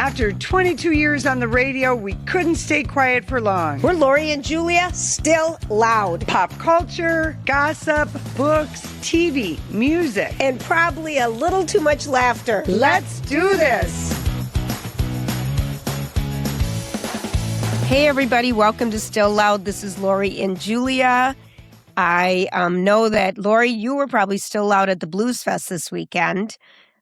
After 22 years on the radio, we couldn't stay quiet for long. We're Lori and Julia, still loud. Pop culture, gossip, books, TV, music. And probably a little too much laughter. Let's do this. Hey, everybody. Welcome to Still Loud. This is Lori and Julia. I know that, Lori, you were probably still loud at the Blues Fest this weekend.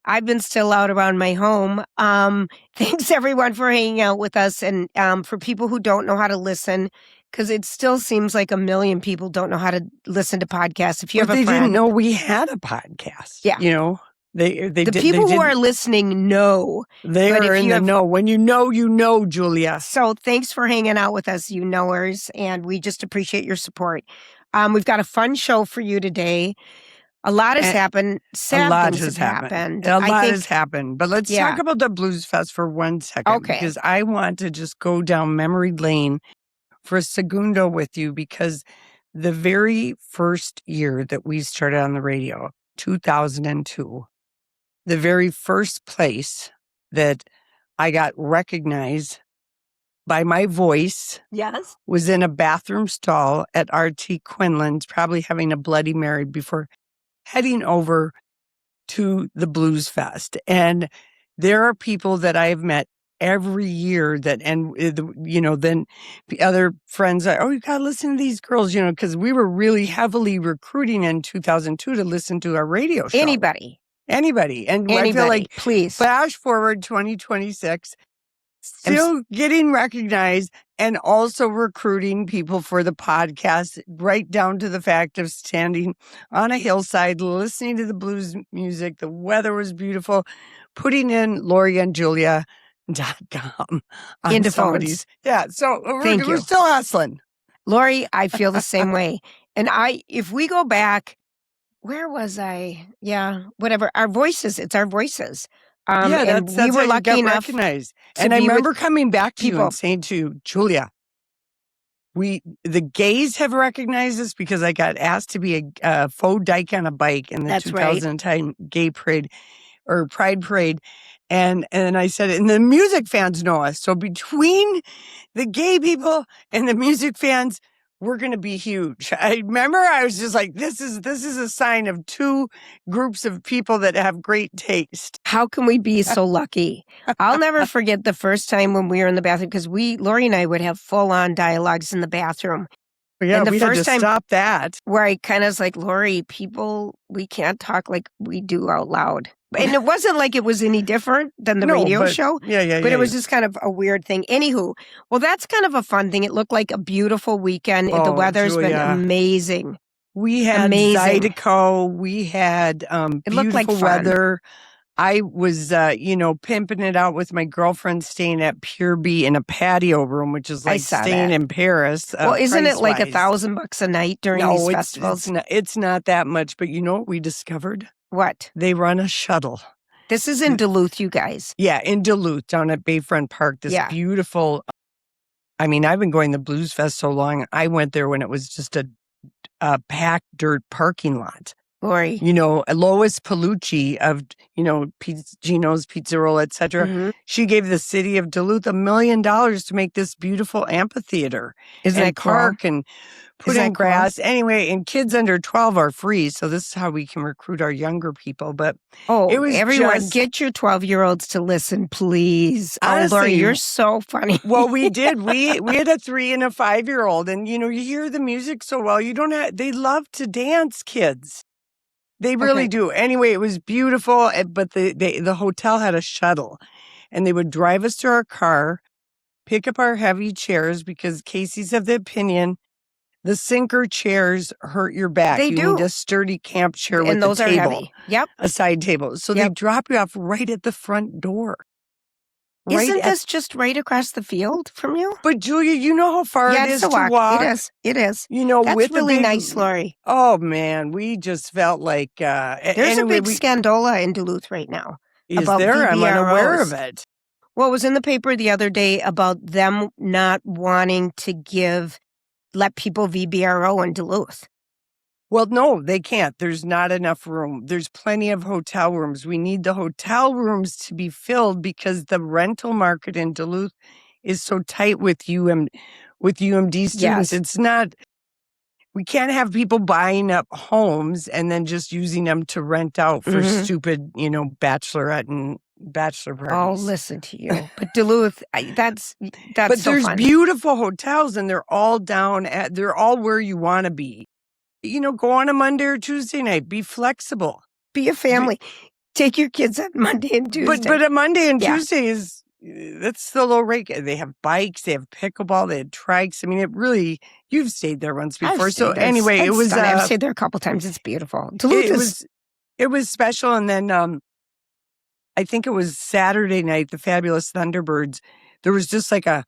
I've been still out around my home. Thanks, everyone, for hanging out with us. And for people who don't know how to listen, because it still seems like a million people don't know how to listen to podcasts. If you have a friend, they didn't know we had a podcast. Yeah. You know, the people who are listening know. They are in the know. When you know, Julia. So thanks for hanging out with us, you knowers. And we just appreciate your support. We've got a fun show for you today. A lot has happened. Sad things have happened. A lot has happened. But let's talk about the Blues Fest for 1 second. Okay. Because I want to just go down memory lane for a segundo with you, because the very first year that we started on the radio, 2002, the very first place that I got recognized by my voice was in a bathroom stall at RT Quinlan's, probably having a Bloody Mary before heading over to the Blues Fest. And there are people that I've met every year that, and then the other friends are, oh, you got to listen to these girls, because we were really heavily recruiting in 2002 to listen to our radio show. Anybody. And I feel like, please, flash forward 2026, still getting recognized and also recruiting people for the podcast, right down to the fact of standing on a hillside, listening to the blues music. The weather was beautiful. Putting in LoriandJulia.com into phones. Yeah, so we're still hustling. Lori, I feel the same way. And if we go back, where was I? Yeah, whatever. It's our voices. That's we were lucky enough recognized. And I remember coming back to you and saying to you, Julia, the gays have recognized us because I got asked to be a faux dyke on a bike in the 2010 gay parade or pride parade. And I said, and the music fans know us. So between the gay people and the music fans, we're going to be huge. I remember I was just like, this is a sign of two groups of people that have great taste. How can we be so lucky? I'll never forget the first time when we were in the bathroom, because Lori and I would have full-on dialogues in the bathroom. Yeah, and we had to stop that. Where I kind of was like, Lori, we can't talk like we do out loud. And it wasn't like it was any different than the radio show. Yeah. But it was just kind of a weird thing. Anywho, well, that's kind of a fun thing. It looked like a beautiful weekend. The weather's been amazing. We had Zydeco. We had beautiful weather. I was, pimping it out with my girlfriend, staying at Pure Bee in a patio room, which is like staying in Paris. Well, isn't it like $1,000 a night during these festivals? It's not that much. But you know what we discovered? What? They run a shuttle. This is in Duluth, you guys. Yeah, in Duluth, down at Bayfront Park. This beautiful, I've been going to Blues Fest so long. I went there when it was just a packed dirt parking lot. Lori. Lois Palucci of, Gino's Pizza Roll, etc. Mm-hmm. She gave the city of Duluth $1 million to make this beautiful amphitheater. Isn't that park and put in grass. Cool? Anyway, and kids under 12 are free. So this is how we can recruit our younger people. But it was everyone, get your 12-year-olds to listen, please. Honestly, Lori, you're so funny. Well, we did. We had a 3 and a 5-year-old, and you hear the music so well. They love to dance, kids. They really do. Anyway, it was beautiful, but the hotel had a shuttle, and they would drive us to our car, pick up our heavy chairs, because Casey's of the opinion the sinker chairs hurt your back. They do. Need a sturdy camp chair with those a table. Are heavy. Yep. A side table. So they drop you off right at the front door. Isn't this just right across the field from you? But Julia, you know how far it is to walk. It is. That's with really nice, Lori. Oh man, we just felt like there's a big scandola in Duluth right now. Is there? I'm unaware of it. Well, it was in the paper the other day about them not wanting to let people VBRO in Duluth. Well, no, they can't. There's not enough room. There's plenty of hotel rooms. We need the hotel rooms to be filled because the rental market in Duluth is so tight with UMD students. Yes. It's not, we can't have people buying up homes and then just using them to rent out for stupid, bachelorette and bachelor Oh, parties. listen to you. But Duluth, that's But so there's fun. beautiful hotels and they're all they're all where you want to be. Go on a Monday or Tuesday night. Be flexible. Be a family. Take your kids on Monday and Tuesday. But a Monday and Tuesday is, that's the low rate. They have bikes, they have pickleball, they have trikes. I mean, it really, you've stayed there once before. So anyway, it was, I've stayed there a couple times. It's beautiful. Duluth it was special. And then, I think it was Saturday night, the Fabulous Thunderbirds, there was just and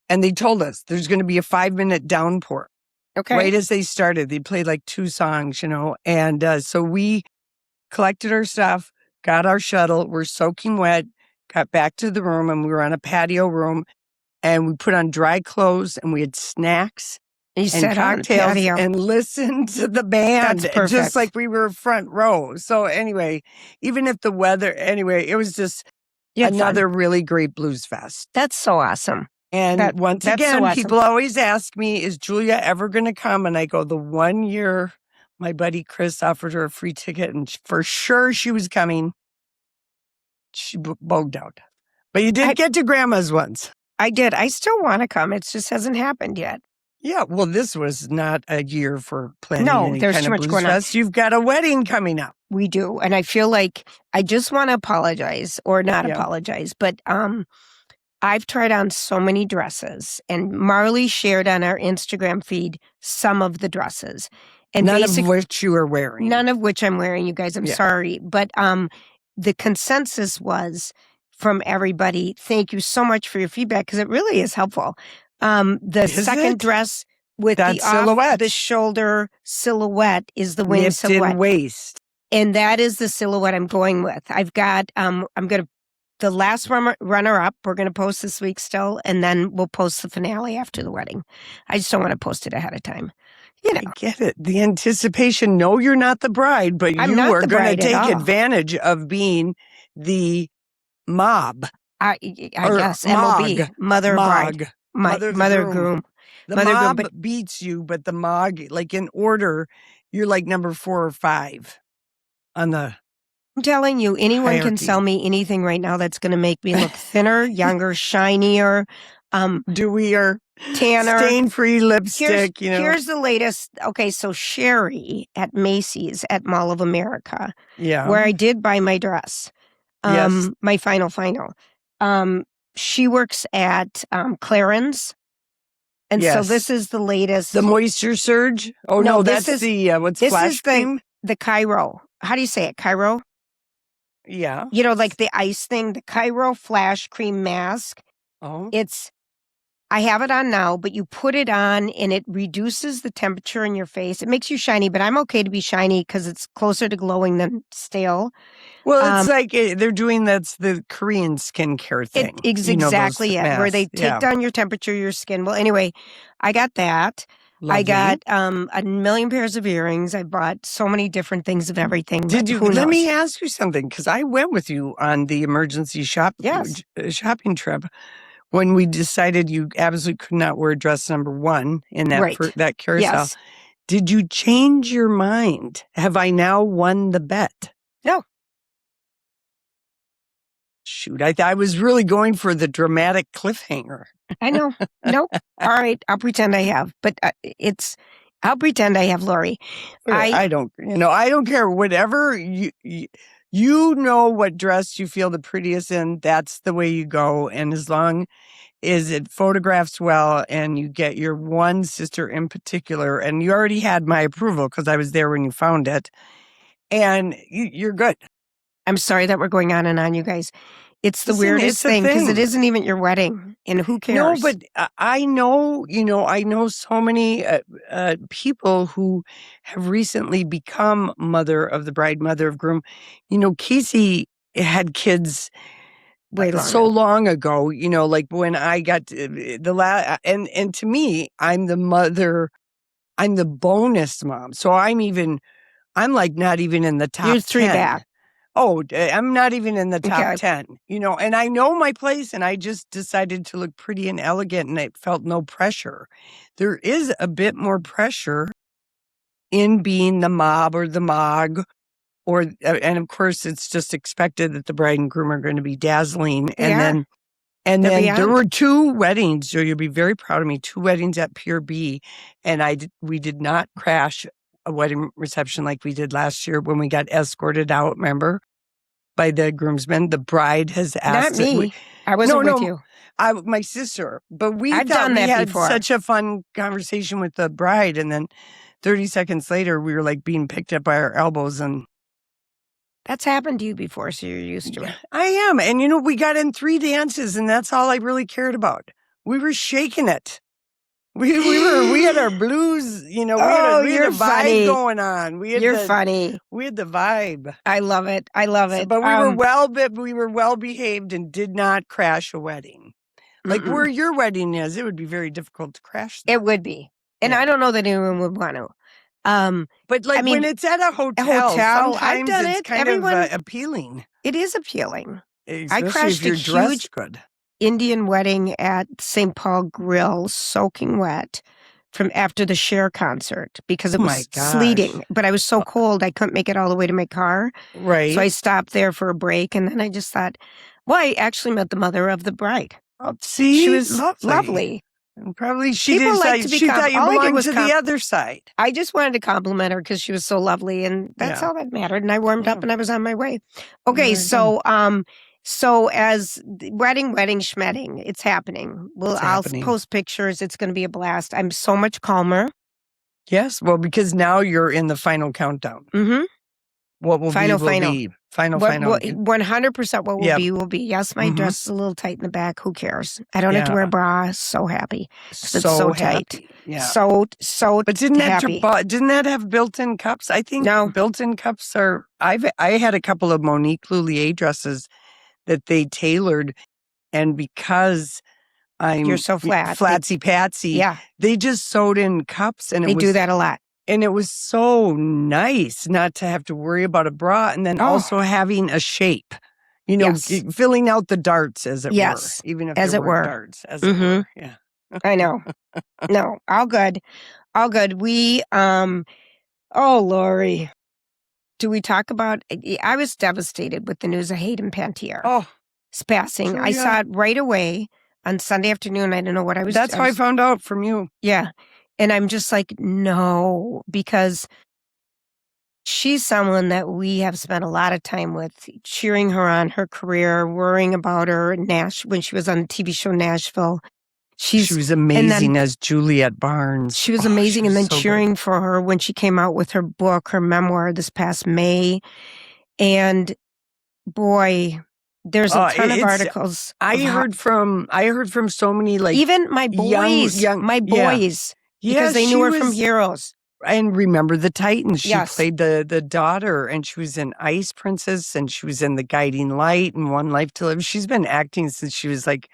they told us there's going to be a 5-minute downpour. Okay. Right as they started, they played like 2 songs, and so we collected our stuff, got our shuttle, we're soaking wet, got back to the room, and we were on a patio room, and we put on dry clothes, and we had snacks and cocktails and listened to the band, just like we were front row. So anyway, even if the weather, it was just another really great blues fest. That's so awesome. And once again, people always ask me, is Julia ever going to come? And I go, the one year my buddy Chris offered her a free ticket and for sure she was coming. She bogged out. But you did get to Grandma's once. I did. I still want to come. It just hasn't happened yet. Yeah, well, this was not a year for planning any there's kind too of much blues going on. fest. You've got a wedding coming up. We do. And I feel like I just want to apologize or not apologize. But I've tried on so many dresses, and Marley shared on our Instagram feed some of the dresses. And none of which you are wearing. None of which I'm wearing, you guys. I'm sorry. But the consensus was from everybody, thank you so much for your feedback, because it really is helpful. The second dress with the off the shoulder silhouette is the wing silhouette. Waist. And that is the silhouette I'm going with. I've got, the last runner-up, we're going to post this week still, and then we'll post the finale after the wedding. I just don't want to post it ahead of time. I get it. The anticipation. No, you're not the bride, but you are going to take advantage of being the mob. I guess, MOB, mother-of-bride. Mother-of-the-groom. The mob beats you, but the MOG, like in order, you're like number 4 or 5 on the I'm telling you, anyone hierarchy. Can sell me anything right now that's going to make me look thinner, younger, shinier, dewier, tanner, stain-free lipstick. Here's the latest. Okay, so Sherry at Macy's at Mall of America, where I did buy my dress, my final. She works at Clarins, and so this is the latest. The Moisture Surge. Oh no, that's the what's Flash Cream? The Cairo. How do you say it? Cairo. Yeah. Like the ice thing, the Cairo Flash Cream Mask. Oh. I have it on now, but you put it on and it reduces the temperature in your face. It makes you shiny, but I'm okay to be shiny because it's closer to glowing than stale. Well, it's like they're doing that's the Korean skincare thing. Exactly it, where they take down your temperature, your skin. Well, anyway, I got that. Lovely. I got a million pairs of earrings. I bought so many different things of everything. Did you? Let me ask you something, because I went with you on the emergency shopping trip when we decided you absolutely could not wear dress number 1 in that carousel. Yes. Did you change your mind? Have I now won the bet? No. Shoot, I was really going for the dramatic cliffhanger. I know. Nope. All right. I'll pretend I have. But I'll pretend I have, Lori. I don't, I don't care. Whatever you know what dress you feel the prettiest in, that's the way you go. And as long as it photographs well and you get your one sister in particular, and you already had my approval because I was there when you found it, and you're good. I'm sorry that we're going on and on, you guys. It's the weirdest thing because it isn't even your wedding, and who cares? No, but I know, I know so many people who have recently become mother of the bride, mother of groom. Casey had kids so long ago. Like when I got to the last, and to me, I'm the mother I'm the bonus mom. So I'm like not even in the top 10. You're 3 back. Oh, I'm not even in the top Okay. 10, and I know my place, and I just decided to look pretty and elegant, and I felt no pressure. There is a bit more pressure in being the mob or the mog, and of course it's just expected that the bride and groom are going to be dazzling. And then there were 2 weddings, so you'll be very proud of me, 2 weddings at Pier B, and we did not crash a wedding reception like we did last year when we got escorted out, remember? By the groomsmen. The bride has asked. Not me. I wasn't with you. My sister. But I've done that had before. such a fun conversation with the bride, and then 30 seconds later, we were like being picked up by our elbows. And that's happened to you before, so you're used to it. I am. And we got in 3 dances, and that's all I really cared about. We were shaking it. We had our blues, we had a vibe going on. You're funny. We had the vibe. I love it. I love it. But we were well behaved and did not crash a wedding. Like where your wedding is, it would be very difficult to crash that. It would be. And I don't know that anyone would want to. But when it's at a hotel, sometimes it's kind of appealing. It is appealing. Especially I crashed if you're a dressed huge good. Indian wedding at St. Paul Grill, soaking wet from after the Cher concert because it was sleeting. But I was so cold, I couldn't make it all the way to my car. Right. So I stopped there for a break, and then I just thought, well, I actually met the mother of the bride. Oh, see? She was lovely. And probably she People didn't like to be she thought you all I did belonged was to the other side. I just wanted to compliment her because she was so lovely, and that's all that mattered. And I warmed up, and I was on my way. Okay, so as wedding schmedding, it's happening. I'll post pictures. It's going to be a blast. I'm so much calmer. Yes, well, because now you're in the final countdown. Mm-hmm. What will final. be. Final. 100% what will be. Yes, my dress is a little tight in the back. Who cares? I don't have to wear a bra. So happy. It's so tight. Yeah. So But didn't that have built-in cups? I think built-in cups are. I had a couple of Monique Lhuillier dresses that they tailored, and because you're so flatsy patsy, they just sewed in cups, and they do that a lot. And it was so nice not to have to worry about a bra, and then also having a shape, filling out the darts, as it were. Even if there were darts, as it were. Yeah. I know. No, all good. All good. We, Lori, do we talk about, I was devastated with the news of Hayden Panettiere. Oh. His passing. Sure, I saw it right away on Sunday afternoon. I didn't know what I was doing. That's how I found out from you. Yeah. And I'm just like, no, because she's someone that we have spent a lot of time with, cheering her on her career, worrying about her when she was on the TV show Nashville. She was amazing as Juliet Barnes. She was amazing. And then cheering for her when she came out with her book, her memoir this past May. And boy, there's a ton of articles. I heard from so many, even my boys, because they knew her from Heroes. And Remember the Titans. She played the daughter, and she was in Ice Princess, and she was in The Guiding Light and One Life to Live. She's been acting since she was like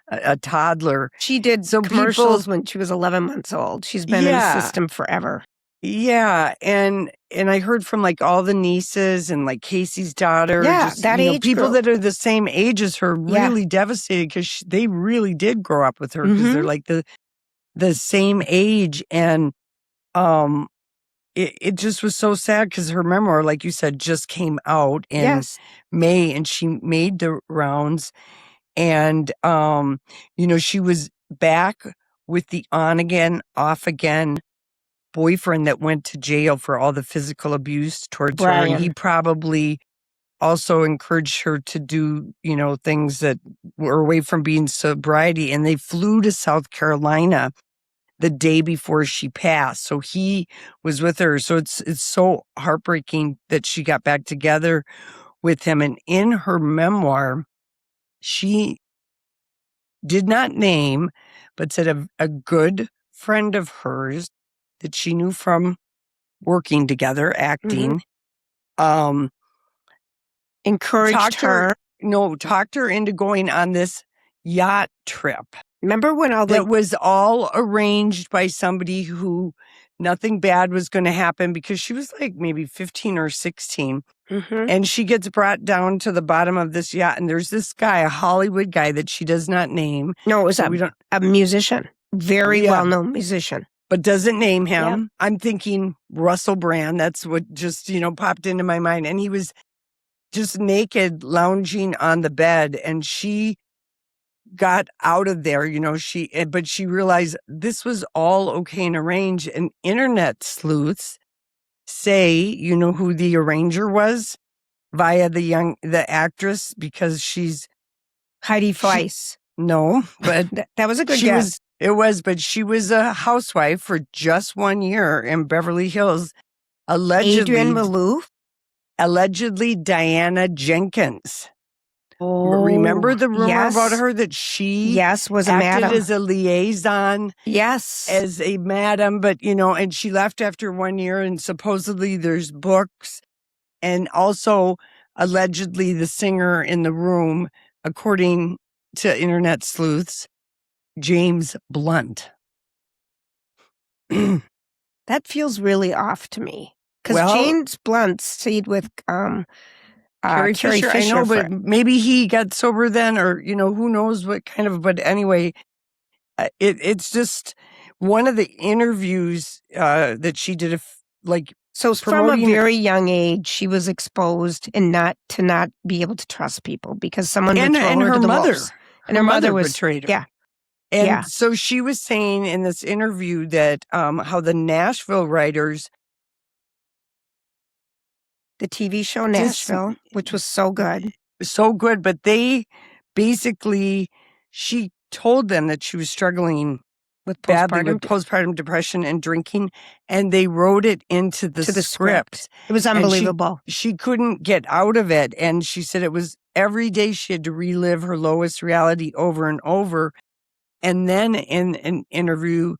a toddler. She did commercials when she was 11 months old. She's been in the system forever. Yeah, and I heard from all the nieces and Casey's daughter. That age people group that are the same age as her, really devastated because they really did grow up with her because they're the same age. And it just was so sad because her memoir, like you said, just came out in May, and she made the rounds. And she was back with the on again, off again boyfriend that went to jail for all the physical abuse towards her. And he probably also encouraged her to do, things that were away from being sobriety. And they flew to South Carolina the day before she passed. So he was with her. So it's so heartbreaking that she got back together with him. And in her memoir, she did not name, but said a good friend of hers that she knew from working together, acting, encouraged her. Talked her into going on this yacht trip. Remember when that was all arranged by somebody who nothing bad was going to happen because she was like maybe 15 or 16. Mm-hmm. And she gets brought down to the bottom of this yacht. And there's this guy, a Hollywood guy that she does not name. No, it was So we don't, a musician, very Yeah. well-known musician. but doesn't name him. Yep. I'm thinking Russell Brand. That's what just, popped into my mind. And he was just naked lounging on the bed. And she got out of there, but she realized this was all okay and arranged. And internet sleuths say, you know who the arranger was via the actress, because she's Heidi Fleiss. no, but That was a good she guess. but she was a housewife for just 1 year in Beverly Hills. Adrienne Maloof. Allegedly Diana Jenkins. Oh, Remember the rumor yes. about her that she was a acted madam. as a liaison, Yes. as a madam, but and she left after 1 year, and supposedly there's books, and also allegedly the singer in the room, according to internet sleuths, James Blunt. That feels really off to me. Because Well- James Blunt stayed with Carrie Fisher, I know, for- but maybe he got sober then, or who knows what kind of. But anyway, it's just one of the interviews that she did. So from a promoting- very young age, she was exposed and not be able to trust people because someone would throw and her her to the mother, wolves. And her mother was betrayed her. yeah. And Yeah. so she was saying in this interview that how the Nashville writers, The TV show Nashville, which was so good. but they basically, she told them that she was struggling With badly postpartum. with postpartum depression and drinking, and they wrote it into the To the script. It was And unbelievable. She couldn't get out of it, and she said it was every day she had to relive her lowest reality over and over. And then in an interview,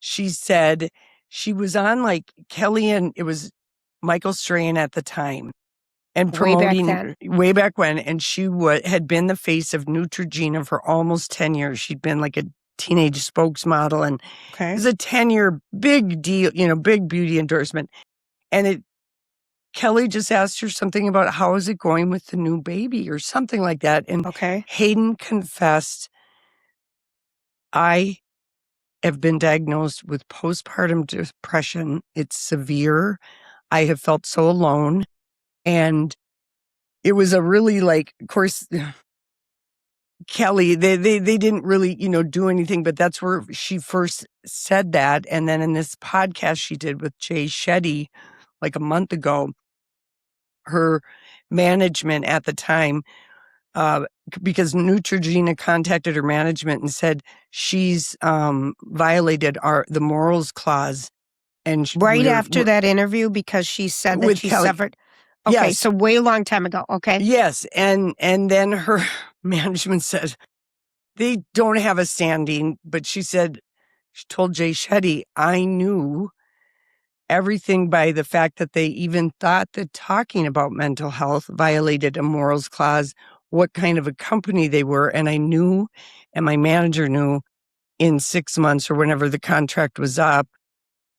she said she was on like Kelly, and it was Michael Strahan at the time, and Way back promoting then. way back when, and she had been the face of Neutrogena for almost 10 years. She'd been like a teenage spokesmodel, and it Okay. was a 10-year big deal, big beauty endorsement. And Kelly just asked her something about how is it going with the new baby or something like that. And Okay. Hayden confessed, I have been diagnosed with postpartum depression. It's severe. I have felt so alone. And it was a really of course, Kelly, they didn't really, do anything, but that's where she first said that. And then in this podcast she did with Jay Shetty like a month ago, her management at the time, because Neutrogena contacted her management and said she's violated the morals clause. And Right after that interview, because she said that With she Kelly. suffered. Okay, Yes. so way long time ago. Okay. Yes, and then her management said they don't have a standing, but she told Jay Shetty, I knew everything by the fact that they even thought that talking about mental health violated a morals clause, what kind of a company they were, and I knew, and my manager knew, in 6 months or whenever the contract was up,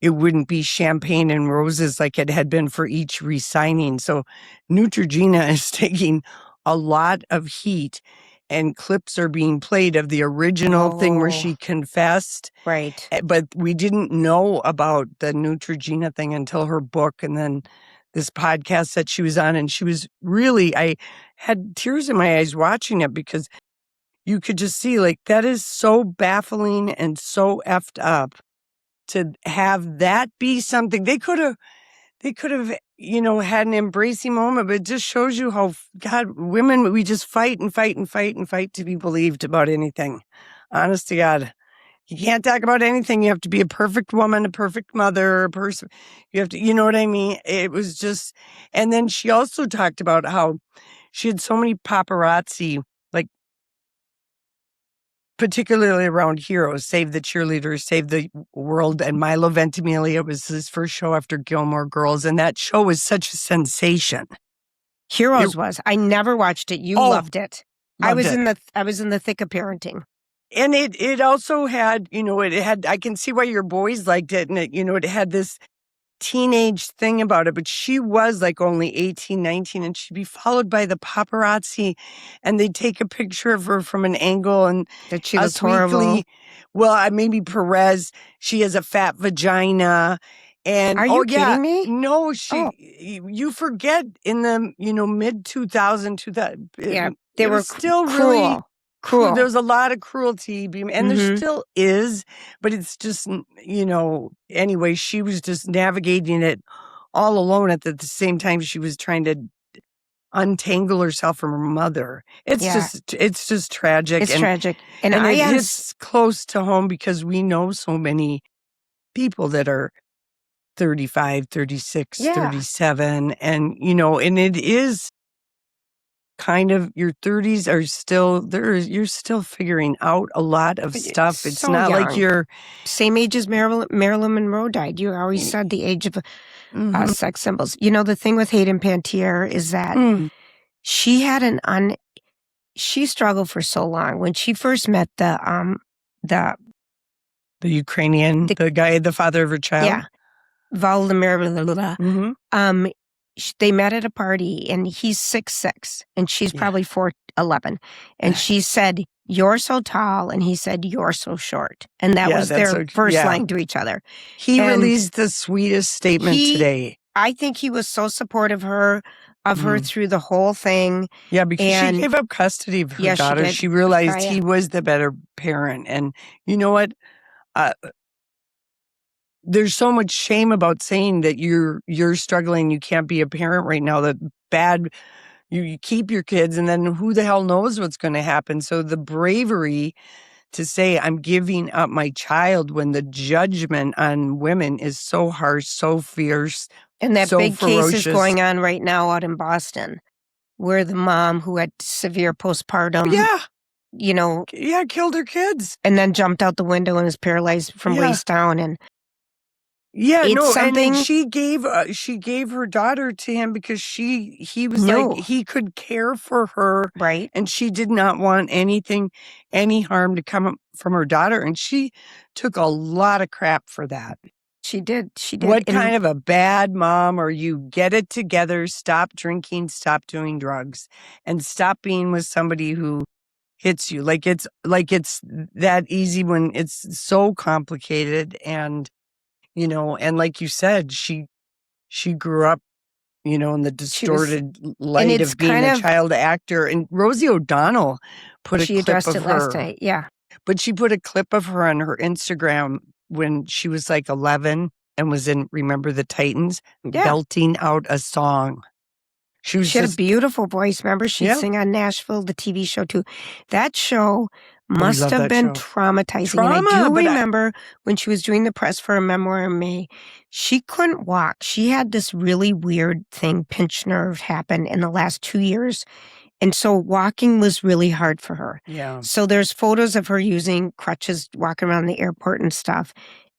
it wouldn't be champagne and roses like it had been for each re-signing. So Neutrogena is taking a lot of heat, and clips are being played of the original thing where she confessed. Right. But we didn't know about the Neutrogena thing until her book, and then this podcast that she was on. And she was really, I had tears in my eyes watching it, because you could just see that is so baffling and so effed up. To have that be something they could have, had an embracing moment, but it just shows you how, God, women, we just fight and fight and fight and fight to be believed about anything. Honest to God, you can't talk about anything. You have to be a perfect woman, a perfect mother, a person. You have to, you know what I mean? It was just, and then she also talked about how she had so many paparazzi, particularly around heroes, Save the Cheerleaders, Save the World, and Milo Ventimiglia was his first show after Gilmore Girls, and that show was such a sensation. Heroes was. I never watched it. You Oh, loved it. I loved was it. in the thick of parenting. And it also had, I can see why your boys liked it. And it had this teenage thing about it, but she was like only 18, 19, and she'd be followed by the paparazzi, and they'd take a picture of her from an angle. And That she Us looked horrible. Weekly, well, maybe Perez, she has a fat vagina. And Are you kidding me? No, you forget in the mid 2000, Yeah, they were still really cruel. There was a lot of cruelty, and there Mhm. still is, but it's just, anyway, she was just navigating it all alone at the same time she was trying to untangle herself from her mother. It's Yeah. just tragic. It's tragic. And it hits close to home because we know so many people that are 35, 36, Yeah. 37, and, and it is kind of your 30s are still you're still figuring out a lot of stuff. It's so not young. like you're Same age as Marilyn Monroe died. You always said the age of sex symbols. The thing with Hayden Panettiere is that she had she struggled for so long. When she first met the Ukrainian, the guy, the father of her child. Yeah. Vladimir, they met at a party, and he's 6'6", and she's probably 4'11", and she said, "You're so tall," and he said, "You're so short," and that was their first line to each other. He released the sweetest statement today. I think he was so supportive of her through the whole thing. Yeah, because she gave up custody of her daughter. She realized he was the better parent, and you know what? There's so much shame about saying that you're struggling, you can't be a parent right now. That bad, you keep your kids, and then who the hell knows what's going to happen. So the bravery to say I'm giving up my child when the judgment on women is so harsh, so fierce, and that so big ferocious. Case is going on right now out in Boston, where the mom who had severe postpartum, killed her kids, and then jumped out the window and is paralyzed from waist down. And and she gave her daughter to him because he was like, he could care for her. Right. And she did not want any harm to come from her daughter. And she took a lot of crap for that. She did. What kind of a bad mom are you? Get it together. Stop drinking, stop doing drugs, and stop being with somebody who hits you. Like it's that easy when it's so complicated. And and like you said, she grew up, in the distorted light of being a child actor. And Rosie O'Donnell put a clip of her. Last night, yeah. But she put a clip of her on her Instagram when she was like 11 and was in Remember the Titans, belting out a song. She had a beautiful voice. Remember, she'd sing on Nashville, the TV show too. That show must have been traumatizing. And I do remember when she was doing the press for a memoir in May, she couldn't walk. She had this really weird thing, pinched nerve, happen in the last 2 years. And so walking was really hard for her. Yeah. So there's photos of her using crutches, walking around the airport and stuff.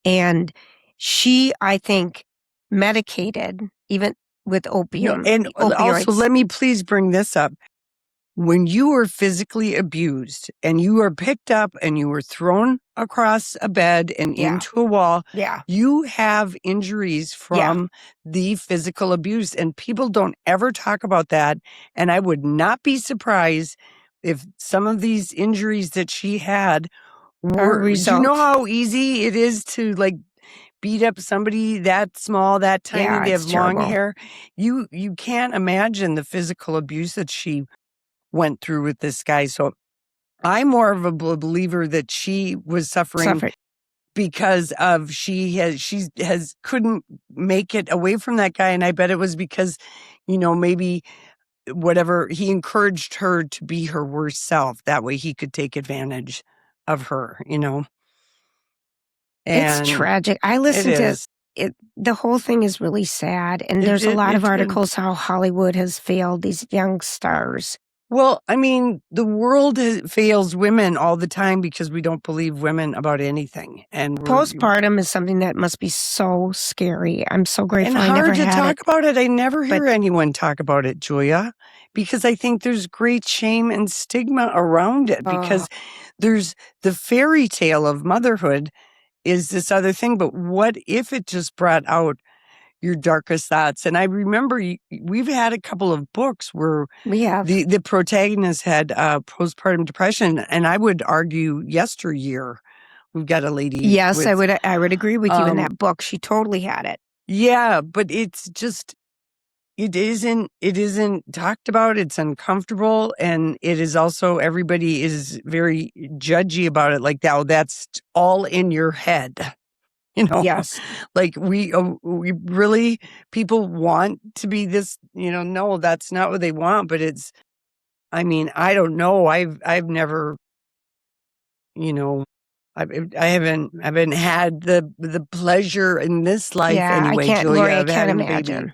And she, I think, medicated, even with opium. And opioids. Also, let me please bring this up. When you were physically abused and you were picked up and you were thrown across a bed and into a wall, you have injuries from the physical abuse, and people don't ever talk about that. And I would not be surprised if some of these injuries that she had were, do you know how easy it is to beat up somebody that small, that tiny, they have long hair? You can't imagine the physical abuse that she went through with this guy. So I'm more of a believer that she was suffering because of she couldn't make it away from that guy. And I bet it was because, maybe whatever, he encouraged her to be her worst self. That way he could take advantage of her, And it's tragic. I listened to it. The whole thing is really sad. And there's a lot of articles how Hollywood has failed these young stars. Well, I mean, the world fails women all the time because we don't believe women about anything. And postpartum is something that must be so scary. I'm so grateful and I never hard to had talk it. about it. I never hear anyone talk about it, Julia, because I think there's great shame and stigma around it because there's the fairy tale of motherhood is this other thing, but what if it just brought out your darkest thoughts? And I remember we've had a couple of books where We have. the protagonist had postpartum depression, and I would argue yesteryear we've got a lady. Yes, with, I would agree with you in that book. She totally had it. Yeah, but it's just it isn't talked about. It's uncomfortable, and it is also everybody is very judgy about it. Like, now that's all in your head. Yes. Like we really, people want to be this, no, that's not what they want, but it's, I mean, I don't know. I've never, I haven't had the pleasure in this life anyway, I can't, Julia, Lori, I of can't having a imagine. baby.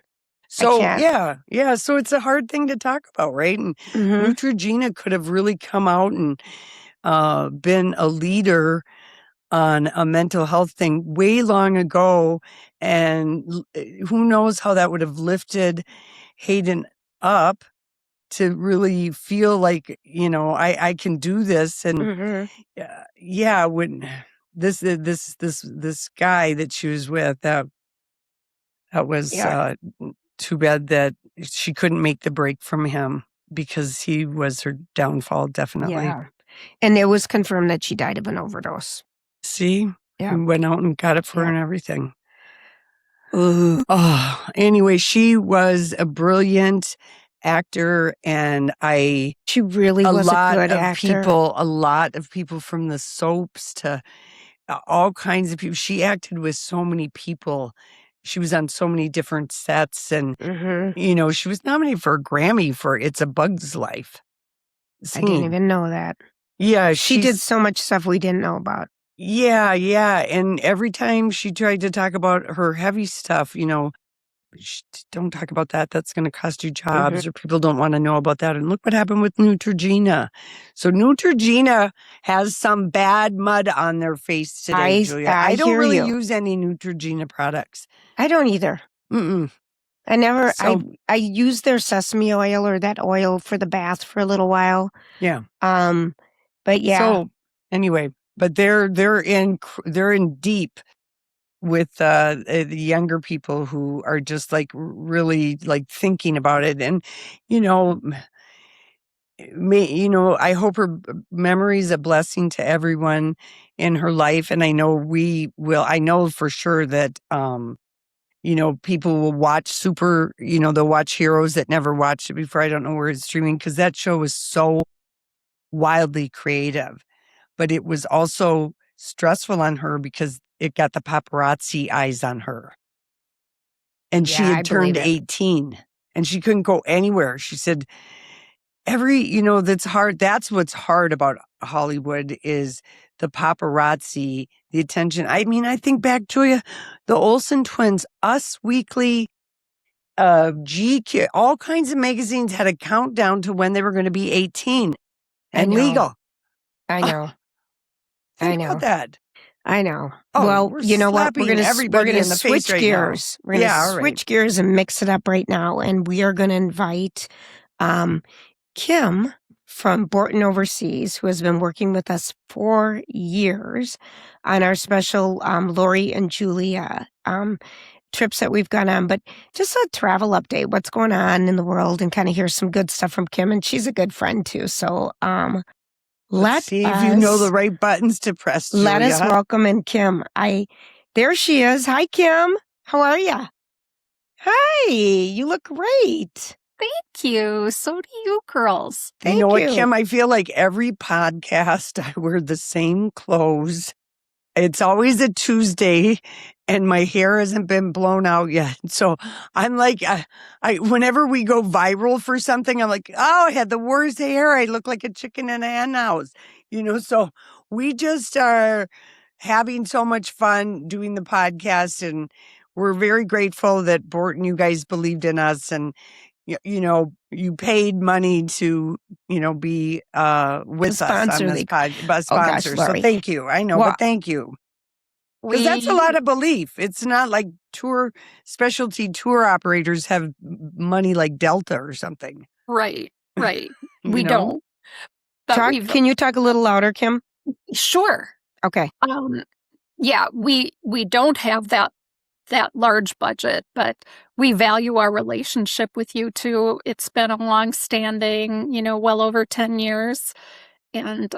So can't. yeah. So it's a hard thing to talk about, right? And Neutrogena could have really come out and been a leader on a mental health thing way long ago. And who knows how that would have lifted Hayden up to really feel like, I can do this. And when this guy that she was with, that was too bad that she couldn't make the break from him, because he was her downfall, definitely. Yeah. And it was confirmed that she died of an overdose. See? Yeah. We went out and got it for her and everything. Oh, anyway, she was a brilliant actor, and she really was a good actor. A lot of people from the soaps to all kinds of people. She acted with so many people. She was on so many different sets, and she was nominated for a Grammy for "It's a Bug's Life." I didn't even know that. Yeah, she did so much stuff we didn't know about. Yeah. And every time she tried to talk about her heavy stuff, don't talk about that. That's going to cost you jobs, or people don't want to know about that. And look what happened with Neutrogena. So Neutrogena has some bad mud on their face today, Julia. I don't really use any Neutrogena products. I don't either. I never, I used their sesame oil or that oil for the bath for a little while. Yeah. But yeah. So anyway, but they're in deep with the younger people who are just like really like thinking about it. And I hope her memory is a blessing to everyone in her life. And I know I know for sure that people will watch they'll watch Heroes that never watched it before. I don't know where it's streaming, because that show was so wildly creative, but it was also stressful on her because it got the paparazzi eyes on her. And she had turned 18 and she couldn't go anywhere. She said, that's hard. That's what's hard about Hollywood is the paparazzi, the attention. I mean, I think back, Julia, the Olsen twins, Us Weekly, GQ, all kinds of magazines had a countdown to when they were going to be 18 and legal. I know. Think about that. I know. Oh, well, you know what? We're going to switch gears. We're going to switch gears and mix it up right now. And we are going to invite Kim from Borton Overseas, who has been working with us for years on our special Lori and Julia trips that we've gone on. But just a travel update, what's going on in the world, and kind of hear some good stuff from Kim. And she's a good friend too. So let's see if you know the right buttons to press, Julia. Let us welcome in Kim. There she is. Hi, Kim. How are you? Hi, you look great. Thank you. So do you girls. You know what, Kim? I feel like every podcast I wear the same clothes. It's always a Tuesday and my hair hasn't been blown out yet. So I'm like, whenever we go viral for something, I'm like, oh, I had the worst hair. I look like a chicken in a hen house. So we just are having so much fun doing the podcast, and we're very grateful that Borton, you guys believed in us, and you paid money to, be with us on this podcast. Sponsor. So thank you. I know, but thank you. Because that's a lot of belief. It's not like specialty tour operators have money like Delta or something. Right. We don't. Can you talk a little louder, Kim? Sure. Okay. Yeah, we don't have that large budget, but we value our relationship with you two. It's been a long-standing, well over 10 years. And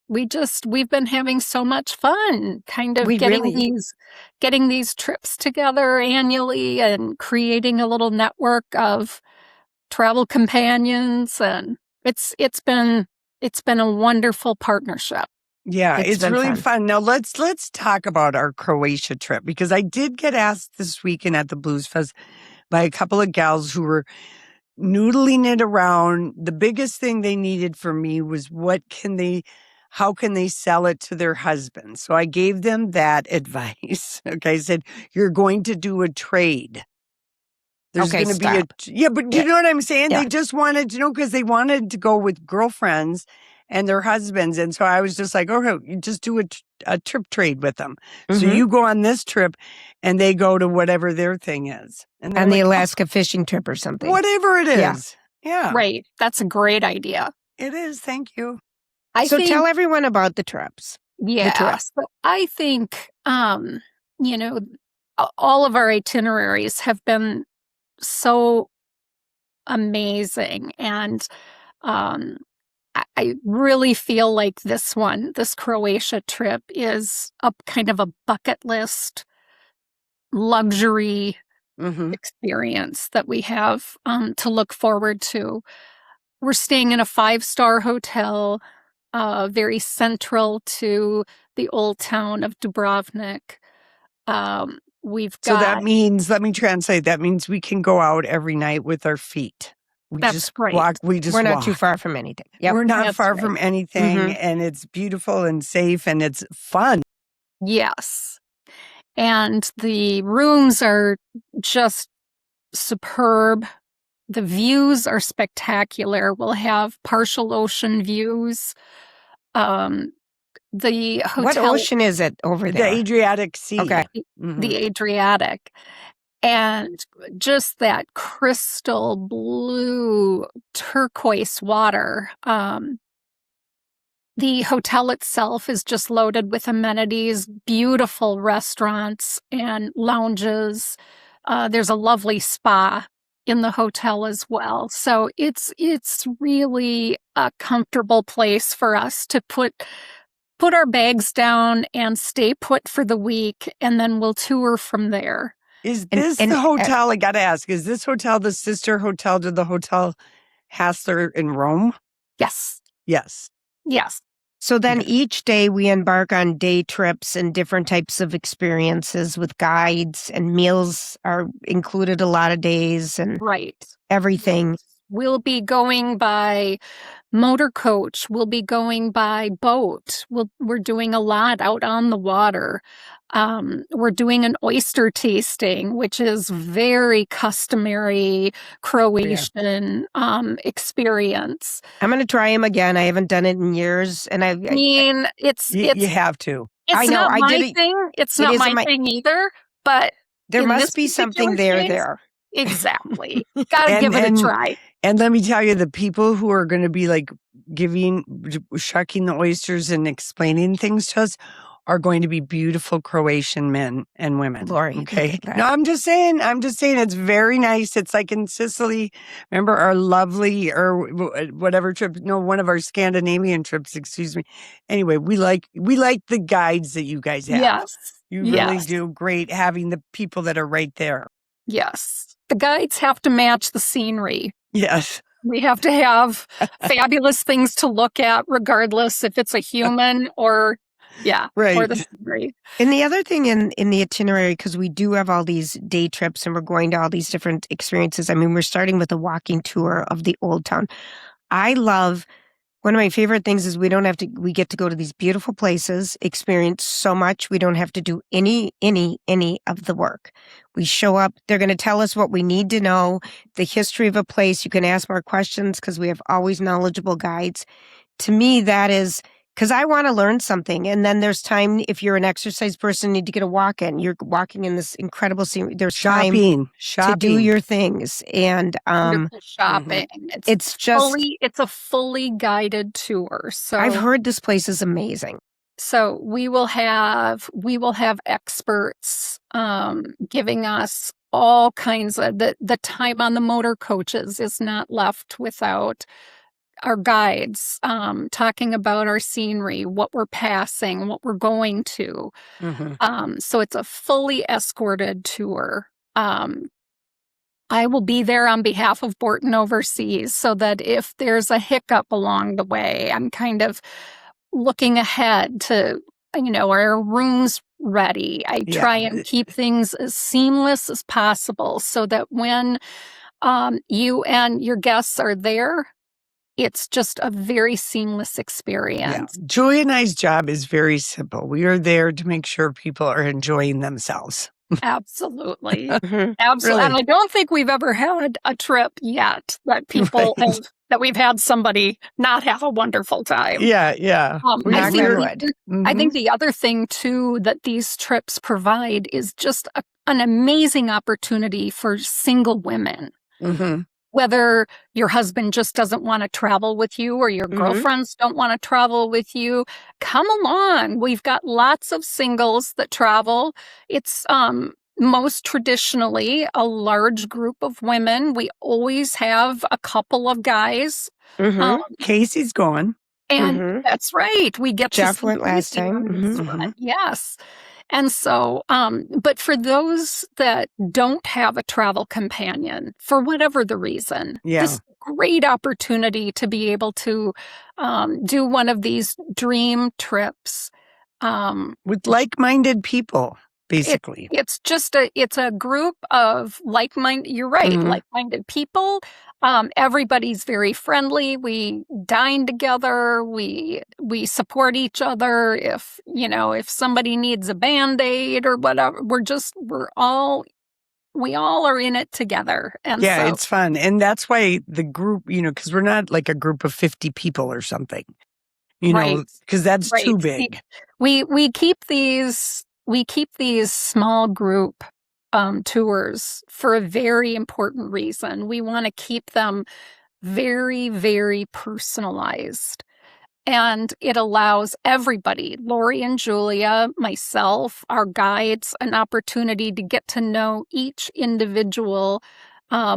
we've been having so much fun kind of We getting really- these trips together annually and creating a little network of travel companions, and it's been a wonderful partnership. Yeah, It's it's been really fun. fun. Now let's talk about our Croatia trip, because I did get asked this weekend at the Blues Fest by a couple of gals who were noodling it around. The biggest thing they needed from me was how can they sell it to their husbands? So I gave them that advice. Okay, I said, you're going to do a trade. There's Okay, going to be but Yeah. you know what I'm saying? Yeah. They just wanted to know, because they wanted to go with girlfriends and their husbands. And so I was just like, okay, you just do a trip trade with them. So Mhm. you go on this trip and they go to whatever their thing is. And they're On the like, Alaska fishing trip or something. whatever it Yeah. is. Yeah. Right. That's a great idea. It is. Thank you. So tell everyone about the trips. Yeah. So I think, all of our itineraries have been so amazing. And I really feel like this Croatia trip is a kind of a bucket list luxury experience that we have to look forward to. We're staying in a 5-star hotel, very central to the old town of Dubrovnik. So that means, let me translate, that means we can go out every night with our feet. That's great. We're not too far from anything. Yep. We're not That's far right. from anything, and it's beautiful and safe and it's fun. Yes. And the rooms are just superb. The views are spectacular. We'll have partial ocean views. The hotel. What ocean is it over The there? Adriatic Sea. Okay. The Adriatic. And just that crystal blue turquoise water. The hotel itself is just loaded with amenities, beautiful restaurants and lounges. There's a lovely spa in the hotel as well. So it's really a comfortable place for us to put our bags down and stay put for the week, and then we'll tour from there. Is this the hotel, I got to ask, is this hotel the sister hotel to the Hotel Hassler in Rome? Yes. Yes. Yes. So then each day we embark on day trips and different types of experiences with guides, and meals are included a lot of days and Right. everything. We'll be going by motor coach. We'll be going by boat. We're doing a lot out on the water. We're doing an oyster tasting, which is very customary Croatian experience. I'm going to try them again. I haven't done it in years, and You have to. It's I know, not I my did it- thing. It's it not isn't my thing either. But there in must this be something particular case, there. Exactly. Gotta give it a try. And let me tell you, the people who are going to be like shucking the oysters and explaining things to us are going to be beautiful Croatian men and women. Lori, okay. No, I'm just saying it's very nice. It's like in Sicily. Remember our lovely, or whatever trip? No, one of our Scandinavian trips, excuse me. Anyway, we like the guides that you guys have. Yes. You really do great having the people that are right there. Yes. The guides have to match the scenery. Yes. We have to have fabulous things to look at, regardless if it's a human or or the scenery. And the other thing in the itinerary, because we do have all these day trips and we're going to all these different experiences. I mean, we're starting with a walking tour of the old town. I love, one of my favorite things is we get to go to these beautiful places, experience so much. We don't have to do any of the work. We show up, they're going to tell us what we need to know, the history of a place. You can ask more questions because we have always knowledgeable guides. To me, that is Because I want to learn something. And then there's time, if you're an exercise person, need to get a walk in. You're walking in this incredible scenery. There's time to do your things. And Wonderful shopping. it's just it's a fully guided tour. So I've heard this place is amazing. So we will have experts giving us all kinds of the time on the motor coaches is not left without our guides talking about our scenery, what we're passing, what we're going to. So it's a fully escorted tour. I will be there on behalf of Borton Overseas so that if there's a hiccup along the way, I'm kind of looking ahead to, are our rooms ready? I try and keep things as seamless as possible so that when you and your guests are there, it's just a very seamless experience. Yeah. Julie and I's job is very simple. We are there to make sure people are enjoying themselves. Absolutely. Mhm. Absolutely. Really. And I don't think we've ever had a trip yet that people Right. that we've had somebody not have a wonderful time. Yeah. I Mhm. think the other thing too that these trips provide is just an amazing opportunity for single women. Whether your husband just doesn't want to travel with you or your girlfriends don't want to travel with you, come along. We've got lots of singles that travel. It's most traditionally a large group of women. We always have a couple of guys. Casey's going. And that's right. We get Jeff to see went last Casey time. on this one. Yes. And so, but for those that don't have a travel companion, for whatever the reason, this is a great opportunity to be able to do one of these dream trips. With like-minded people, basically. It's just it's a group of like-minded, you're right, like-minded people. Everybody's very friendly. We dine together. We support each other. If somebody needs a Band-Aid or whatever, we all are in it together. And so, it's fun. And that's why the group, because we're not like a group of 50 people or something, because that's too big. We keep these small group tours for a very important reason. We want to keep them very, very personalized. And it allows everybody, Lori and Julia, myself, our guides, an opportunity to get to know each individual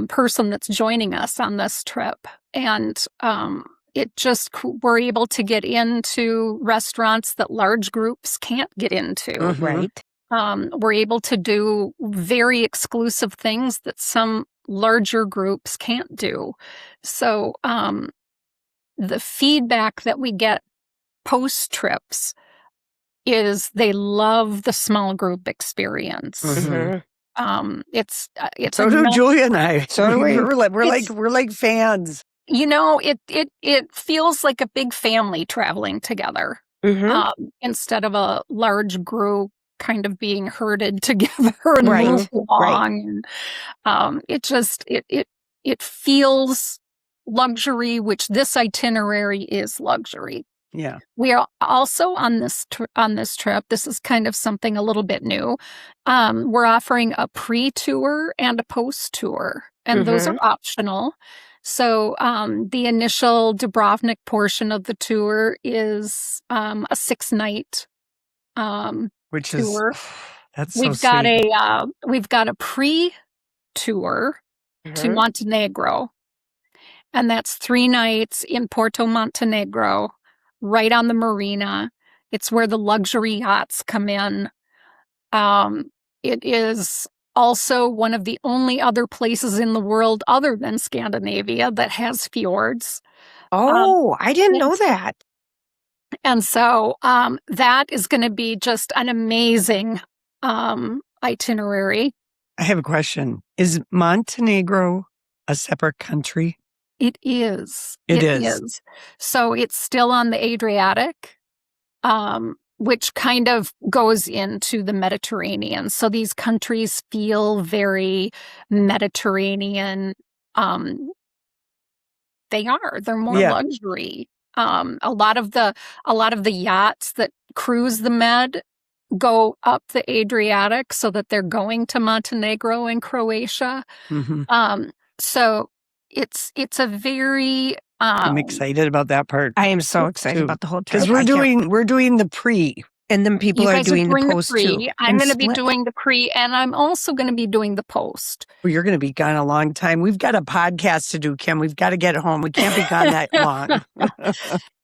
person that's joining us on this trip. And we're able to get into restaurants that large groups can't get into. Right. We're able to do very exclusive things that some larger groups can't do. So the feedback that we get post trips is they love the small group experience. It's so do Julia and I. So do we. We're like fans. It feels like a big family traveling together instead of a large group kind of being herded together and moved along. And it feels luxury, which this itinerary is luxury. Yeah. We are also on this trip. This is kind of something a little bit new. We're offering a pre-tour and a post-tour, and those are optional. So the initial Dubrovnik portion of the tour is a 6-night which tour. That's we've so got sweet. we've got a pre-tour to Montenegro, and that's 3 nights in Porto Montenegro, right on the marina. It's where the luxury yachts come in. It is also one of the only other places in the world other than Scandinavia that has fjords. I didn't know that. And so that is going to be just an amazing itinerary. I have a question. Is Montenegro a separate country? It is. It is. So it's still on the Adriatic, which kind of goes into the Mediterranean. So these countries feel very Mediterranean. They're more luxury. A lot of the yachts that cruise the Med go up the Adriatic so that they're going to Montenegro and Croatia. So it's a very I'm excited about that part. I am so excited about the whole trip. Because we're doing the pre. And then people are doing the post too. I'm going to be doing the pre, and I'm also going to be doing the post. Well, you're going to be gone a long time. We've got a podcast to do, Kim. We've got to get home. We can't be gone that long.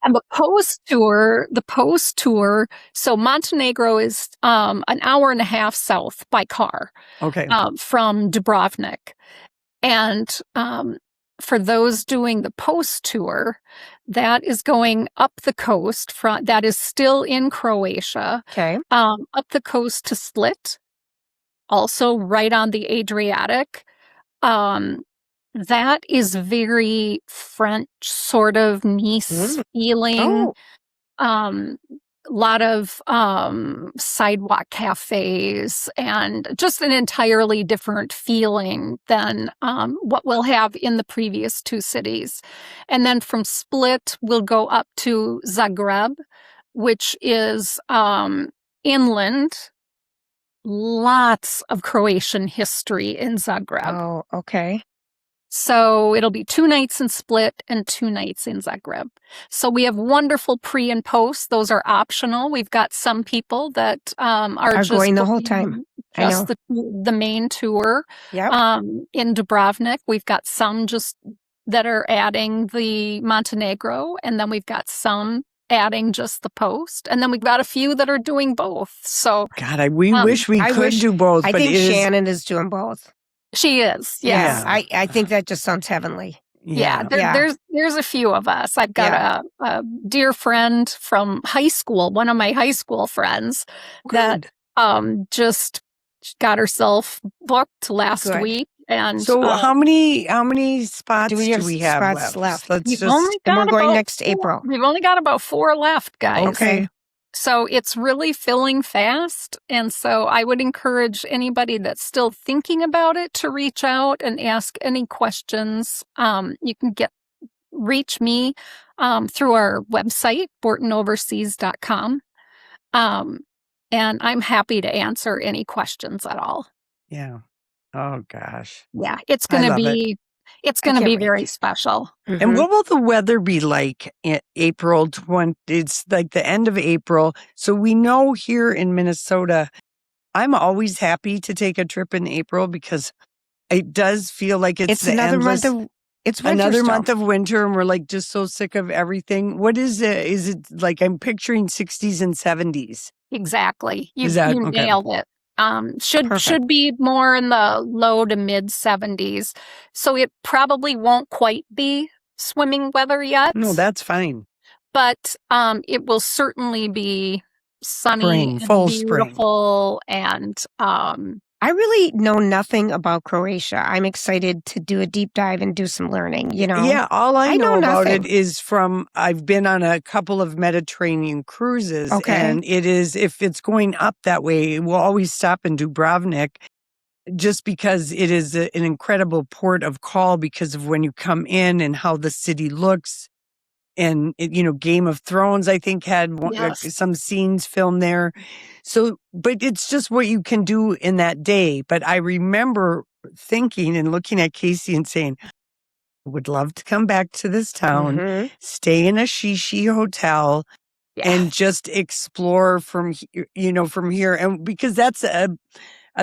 And the post tour. So Montenegro is an hour and a half south by car. Okay. From Dubrovnik, and for those doing the post tour, that is going up the coast that is still in Croatia. Okay. Up the coast to Split, also right on the Adriatic. That is very French, sort of Nice feeling. A lot of sidewalk cafes and just an entirely different feeling than what we'll have in the previous two cities. And then from Split, we'll go up to Zagreb, which is inland. Lots of Croatian history in Zagreb. Oh, okay. So it'll be 2 nights in Split and 2 nights in Zagreb. So we have wonderful pre and post. Those are optional. We've got some people that are just going the whole time. Just the main tour. Yep. In Dubrovnik, we've got some just that are adding the Montenegro, and then we've got some adding just the post, and then we've got a few that are doing both. So God, we wish we could do both. I think Shannon is doing both. She is, yes. Yeah. I think that just sounds heavenly. Yeah, there's a few of us. I've got a dear friend from high school, one of my high school friends, that just got herself booked last week. And so, how many spots do we have left? We're going next April. We've only got about 4 left, guys. Okay. So it's really filling fast. And so I would encourage anybody that's still thinking about it to reach out and ask any questions. You can reach me through our website, bortonoverseas.com. And I'm happy to answer any questions at all. Yeah. Oh gosh. Yeah, it's going to be very special. And what will the weather be like in April 20? It's like the end of April. So we know here in Minnesota, I'm always happy to take a trip in April because it does feel like it's another month of month of winter, and we're like just so sick of everything. What is it? Is it like I'm picturing 60s and 70s? Exactly. You nailed it. Should be more in the low to mid 70s. So it probably won't quite be swimming weather yet. No, that's fine. But it will certainly be sunny, full beautiful, spring. And I really know nothing about Croatia. I'm excited to do a deep dive and do some learning, Yeah, all I know about it is I've been on a couple of Mediterranean cruises. Okay. And it is, if it's going up that way, we'll always stop in Dubrovnik just because it is an incredible port of call because of when you come in and how the city looks. And, Game of Thrones, I think, had some scenes filmed there. So, but it's just what you can do in that day. But I remember thinking and looking at Casey and saying, I would love to come back to this town, stay in a shishi hotel, and just explore from here. And because that's a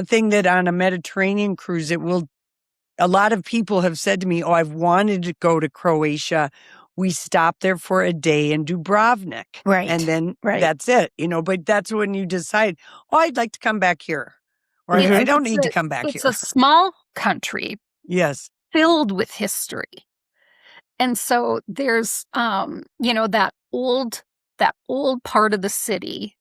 thing that on a Mediterranean cruise, a lot of people have said to me, oh, I've wanted to go to Croatia. We stop there for a day in Dubrovnik. Right. And then that's it, but that's when you decide, I'd like to come back here. Or I don't need to come back here. It's a small country. Yes. Filled with history. And so there's, that old part of the city.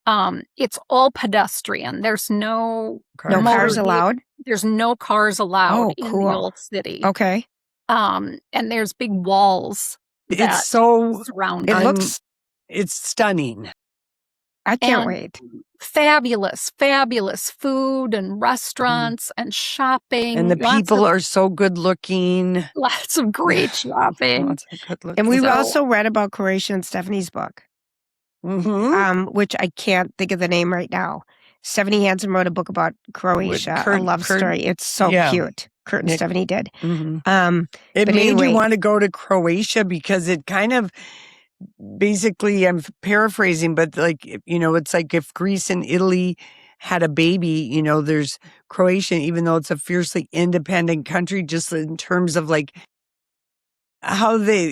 It's all pedestrian. There's no cars allowed. There's no cars allowed in the old city. Okay. And there's big walls. It's so surround. It looks. It's stunning. I can't And wait. fabulous, fabulous food and restaurants and shopping. And the people are so good looking. Lots of great shopping. Lots of good looking. And we So- also read about Croatia in Stephanie's book, which I can't think of the name right now. Stephanie Hansen wrote a book about Croatia, a love story. It's so cute. Kurt and Stephanie did. It But made anyway. you want to go to Croatia because it kind of, basically, I'm paraphrasing, but like, it's like if Greece and Italy had a baby, there's Croatia, even though it's a fiercely independent country, just in terms of like how they,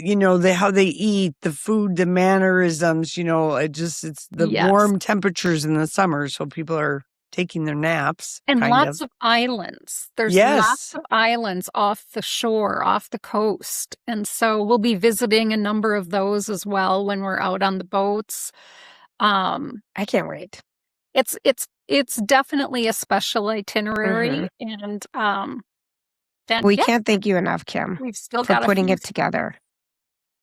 how they eat, the food, the mannerisms, it's the Yes. warm temperatures in the summer. So people are taking their naps. And kind lots of islands. There's lots of islands off the shore, off the coast. And so we'll be visiting a number of those as well when we're out on the boats. I can't wait. It's definitely a special itinerary. And then We can't thank you enough, Kim, we've still for got putting a it together.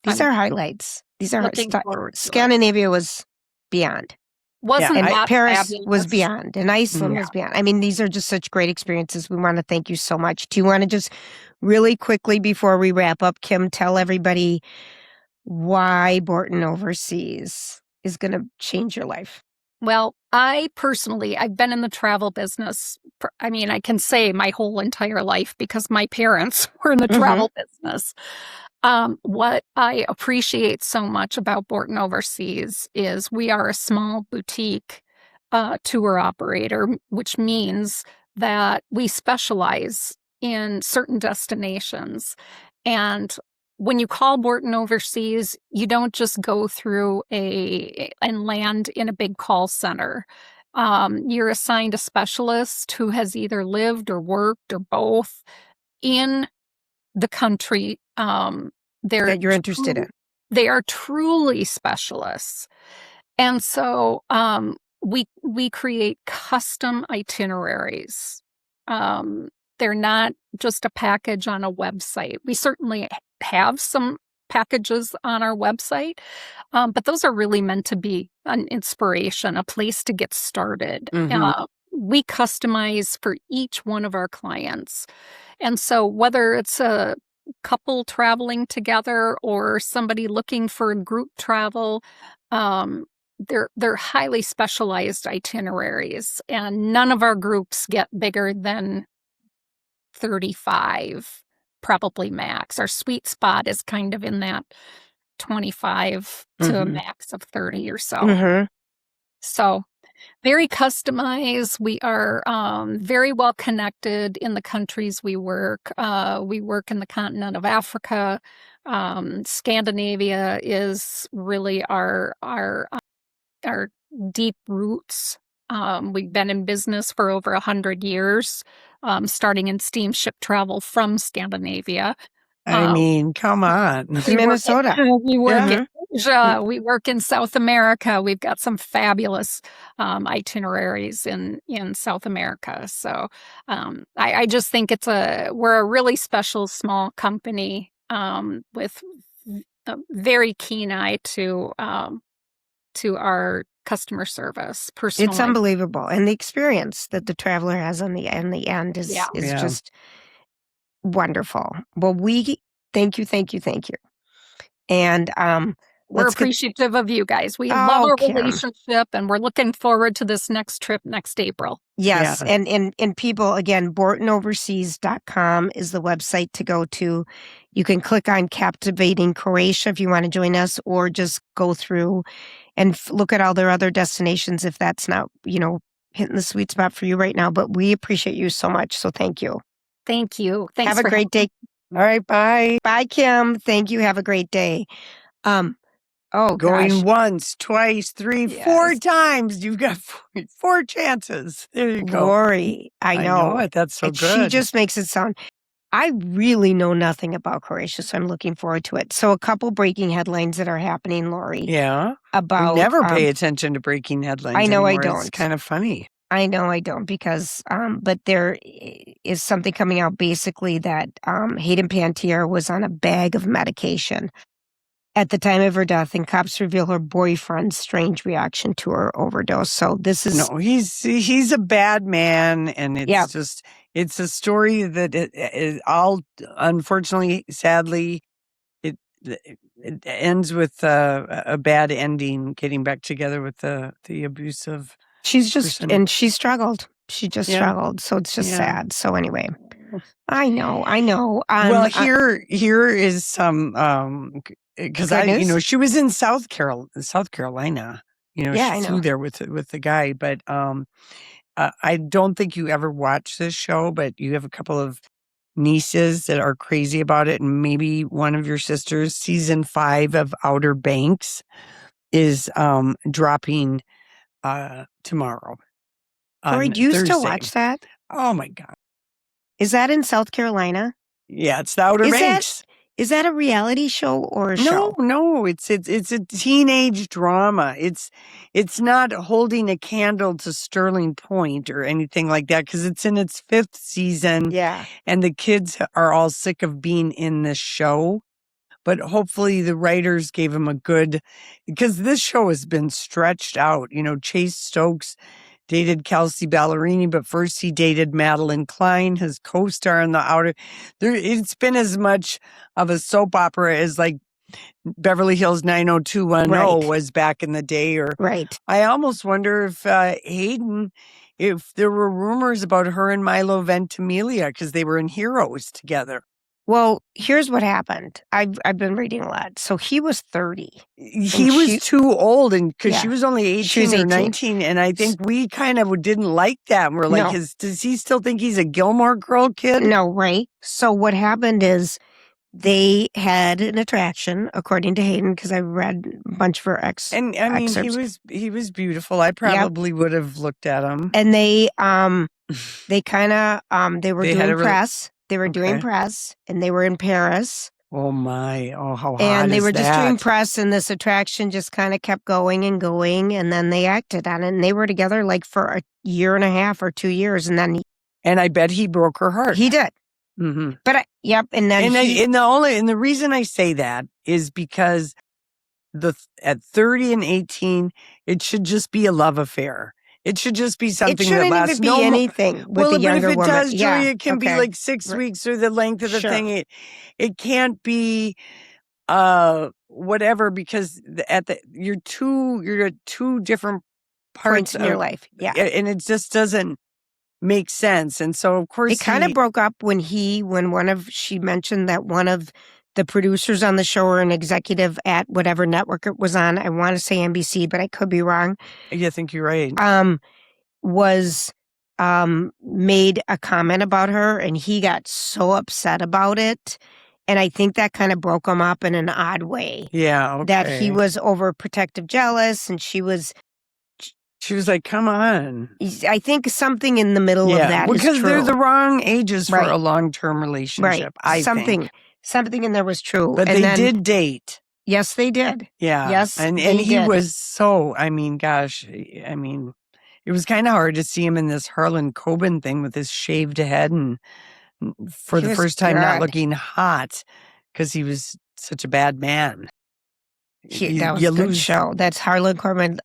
These I'm are highlights. These are looking forward to it. Scandinavia was beyond. Wasn't And that Paris fabulous? was beyond, and Iceland was beyond. I mean, these are just such great experiences. We want to thank you so much. Do you want to just really quickly, before we wrap up, Kim, tell everybody why Borton Overseas is going to change your life? Well, I've been in the travel business. I can say my whole entire life because my parents were in the travel business. What I appreciate so much about Borton Overseas is we are a small boutique tour operator, which means that we specialize in certain destinations. And when you call Borton Overseas, you don't just go through and land in a big call center. You're assigned a specialist who has either lived or worked or both in the country That you're interested in. They are truly specialists. And so we create custom itineraries. They're not just a package on a website. We certainly have some packages on our website, but those are really meant to be an inspiration, a place to get started. We customize for each one of our clients. And so whether it's a couple traveling together or somebody looking for a group travel, they're highly specialized itineraries, and none of our groups get bigger than 35, probably max. Our sweet spot is kind of in that 25 to a max of 30 or so. So very customized. We are very well connected in the countries we work. We work in the continent of Africa. Scandinavia is really our deep roots. We've been in business for over 100 years, starting in steamship travel from Scandinavia. I mean, come on. Minnesota. We work in Asia. We work in South America. We've got some fabulous itineraries in South America. So I just think we're a really special small company with a very keen eye to our customer service. Personally, It's unbelievable, and the experience that the traveler has in the end is just wonderful. Well, we thank you, and we're appreciative of you guys. We love our relationship, and we're looking forward to this next trip next April. Yes, and people, again, BortonOverseas.com is the website to go to. You can click on Captivating Croatia if you want to join us, or just go through and look at all their other destinations if that's not, hitting the sweet spot for you right now. But we appreciate you so much, so thank you. Thank you. Thanks. Have a great day. All right, bye. Bye, Kim. Thank you. Have a great day. Going once, twice, 3, 4 times. You've got 4 chances. There you go. Lori, I know it. That's so and good. She just makes it sound. I really know nothing about Croatia, so I'm looking forward to it. So a couple breaking headlines that are happening, Lori. Yeah. About we never pay attention to breaking headlines. I know anymore. I don't. It's kind of funny. I know I don't because, but there is something coming out basically that Hayden Panettiere was on a bag of medication at the time of her death, and cops reveal her boyfriend's strange reaction to her overdose. So this is No, he's a bad man, and Yeah. it's a story that it all, unfortunately, sadly, it ends with a bad ending, getting back together with the abusive she's person. and she struggled. She just Yeah. struggled. So it's just Yeah. sad. So anyway, I know. Well, here is some because Good news? she was in South Carolina. Yeah, I She know. flew there with the guy, but I don't think you ever watched this show, but you have a couple of nieces that are crazy about it, and maybe one of your sisters. Season 5 of Outer Banks is dropping tomorrow. Lori, On do you still Thursday. watch that? Oh my God! Is that in South Carolina? Yeah, it's the Outer Banks. Is that a reality show or a show? No, it's a teenage drama. It's not holding a candle to Sterling Point or anything like that, because it's in its 5th season. Yeah. And the kids are all sick of being in this show. But hopefully the writers gave them because this show has been stretched out. Chase Stokes dated Kelsey Ballerini, but first he dated Madeline Klein, his co-star in the Outer. It's been as much of a soap opera as like Beverly Hills 90210 was back in the day. Or Right. I almost wonder if Hayden, if there were rumors about her and Milo Ventimiglia, because they were in Heroes together. Well, here's what happened. I've been reading a lot. So he was 30. He was too old, and because Yeah. she was only 18 She was or 18. 19, and I think we kind of didn't like that. And we're like, No. does he still think he's a Gilmore Girl kid? No, right? So what happened is they had an attraction, according to Hayden, because I read a bunch of her And I mean, excerpts. he was beautiful. I probably would have looked at him. And they kind of they were They had doing a really- press. They were doing Okay. press, and they were in Paris. Oh my! Oh, how hot And they is were just doing that? press, and this attraction just kind of kept going and going, and then they acted on it. And they were together like for a year and a half or 2 years, and then And I bet he broke her heart. he did. Mm-hmm. But and then And the reason I say that is because at 30 and 18, it should just be a love affair. It should just be something it shouldn't that lasts even be anything with the younger but if it woman. does, Yeah, Julia, it can be okay. like 6 weeks or the length of the Sure. thing. It can't be whatever, because you're at two different Points parts in your life. Yeah. and it just doesn't make sense. And so of course It kind of broke up when she mentioned that one of the producers on the show, or an executive at whatever network it was on, I want to say NBC, but I could be wrong. I think you're right. Was made a comment about her, and he got so upset about it. And I think that kind of broke him up in an odd way. Yeah, okay. That he was overprotective, jealous, and she was like, come on. I think something in the middle of that is because true. they're the wrong ages for Right. a long-term relationship. Right. I think. Something in there was true. But and they did date. Yes, they did. Yeah. Yes, And they he did. was so, I mean, gosh, I mean, it was kind of hard to see him in this Harlan Coben thing with his shaved head and for He the was first time not good. looking hot because he was such a bad man. That was a good show. That's Harlan Coben.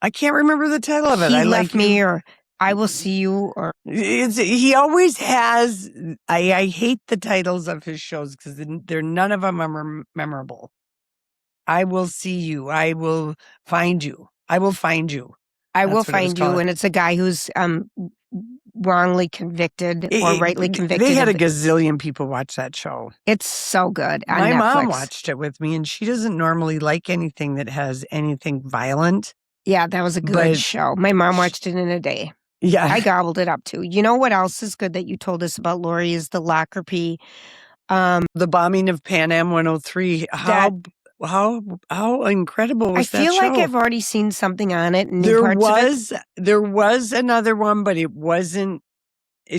I can't remember the title of it. He I Left like Me, you. or I Will See You, or He always has. I hate the titles of his shows because none of them are memorable. I Will See You. I Will Find You. I Will Find You. I That's Will what it was Find You, called. and it's a guy who's wrongly convicted or rightly convicted. They had a of- gazillion people watch that show. It's so good on My mom Netflix. watched it with me, and she doesn't normally like anything that has anything violent. Yeah, that was a good But- show. My mom watched it in a day. Yeah. I gobbled it up too. You know what else is good that you told us about, Lori, is the Lockerbie. The bombing of Pan Am 103. How incredible was that I feel like show? I've already seen something on it. And There was another one, but it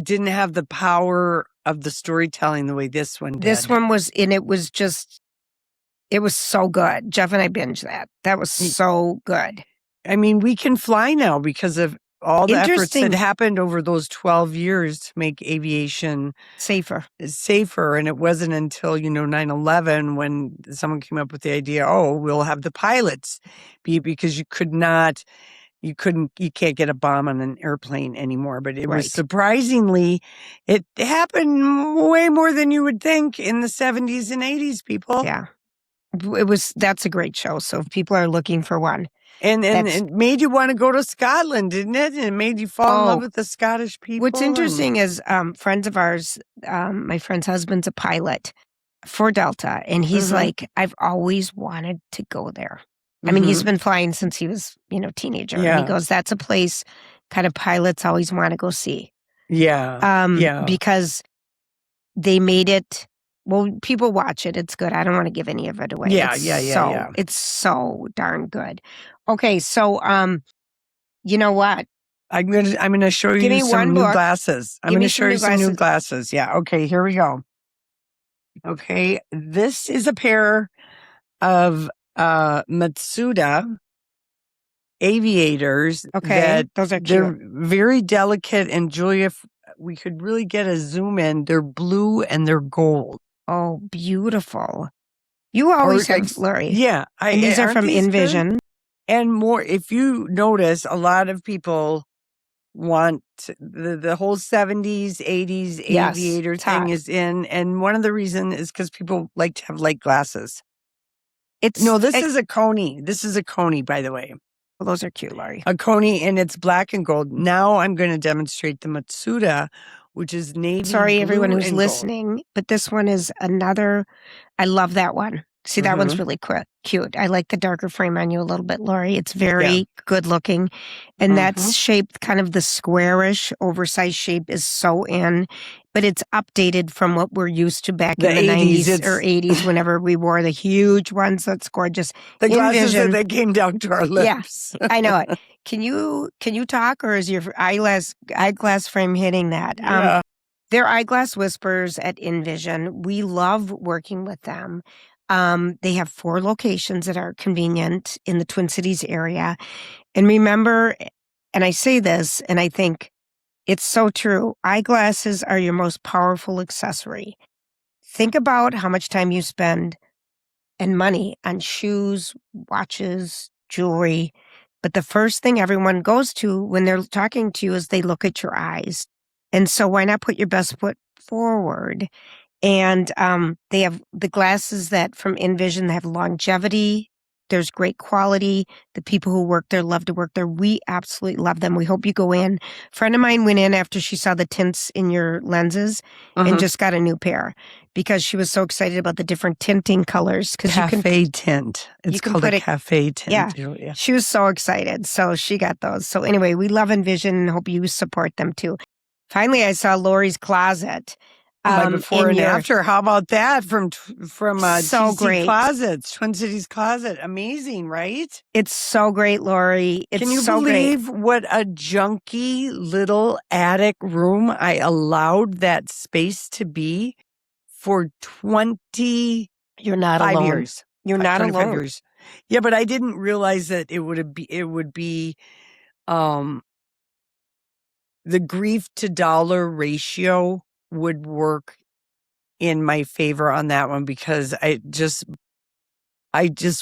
didn't have the power of the storytelling the way this one did. This one was, and it was so good. Jeff and I binged that. That was so good. I mean, we can fly now because of all the efforts that Interesting. happened over those 12 years to make aviation Safer. safer. And it wasn't until, 9/11 when someone came up with the idea, we'll have the pilots because you can't get a bomb on an airplane anymore. But it was surprisingly, it happened way more than you would think in the 70s and 80s, people. Yeah. That's a great show. So if people are looking for one. And it made you want to go to Scotland, didn't it? And it made you fall in love with the Scottish people. What's interesting is friends of ours, my friend's husband's a pilot for Delta. And he's like, I've always wanted to go there. I mean, he's been flying since he was, teenager. Yeah. And he goes, that's a place kind of pilots always want to go see. Yeah. Because they made it. Well, people watch it. It's good. I don't want to give any of it away. Yeah. It's so darn good. Okay, so you know what? I'm gonna show you some new glasses. I'm gonna show you some new glasses. Yeah. Okay. Here we go. Okay, this is a pair of Matsuda aviators. Okay, those are cute. They're very delicate, and Julia, if we could really get a zoom in. They're blue and they're gold. Oh, beautiful. You always have, Lori. Yeah. And these are from Envision. And more, if you notice, a lot of people want the whole 70s, 80s aviator thing is in. And one of the reasons is because people like to have light glasses. This is a Coney. This is a Coney, by the way. Well, those are cute, Lori. A Coney, and it's black and gold. Now I'm going to demonstrate the Matsuda, which is navy. Sorry, blue everyone who's and listening, gold. But this one is another. I love that one. See, that one's really cute. I like the darker frame on you a little bit, Lori. It's very good looking. And that's shaped kind of the squarish, oversized shape is so in, but it's updated from what we're used to back in the 90s or 80s whenever we wore the huge ones. That's gorgeous. The glasses that came down to our lips. Yeah, I know it. Can you talk, or is your eyeglass frame hitting that? Yeah. They're Eyeglass Whispers at Envision. We love working with them. They have 4 locations that are convenient in the Twin Cities area. And remember, and I say this, and I think it's so true, eyeglasses are your most powerful accessory. Think about how much time you spend and money on shoes, watches, jewelry. But the first thing everyone goes to when they're talking to you is they look at your eyes. And so why not put your best foot forward? And they have the glasses that from Envision, they have longevity. There's great quality. The people who work there love to work there. We absolutely love them. We hope you go in. A friend of mine went in after she saw the tints in your lenses and just got a new pair because she was so excited about the different tinting colors. Cafe tint. It's called a cafe tint. Yeah. She was so excited. So she got those. So anyway, we love Envision and hope you support them too. Finally, I saw Lori's closet. My before and after. How about that from so TC great. Closets, Twin Cities Closet? Amazing, right? It's so great, Lori. It's Can you so believe great. what a junky little attic room I allowed that space to be for 20 You're not alone. years. You're not alone. Years. Yeah, but I didn't realize that it would be the grief to dollar ratio would work in my favor on that one because I just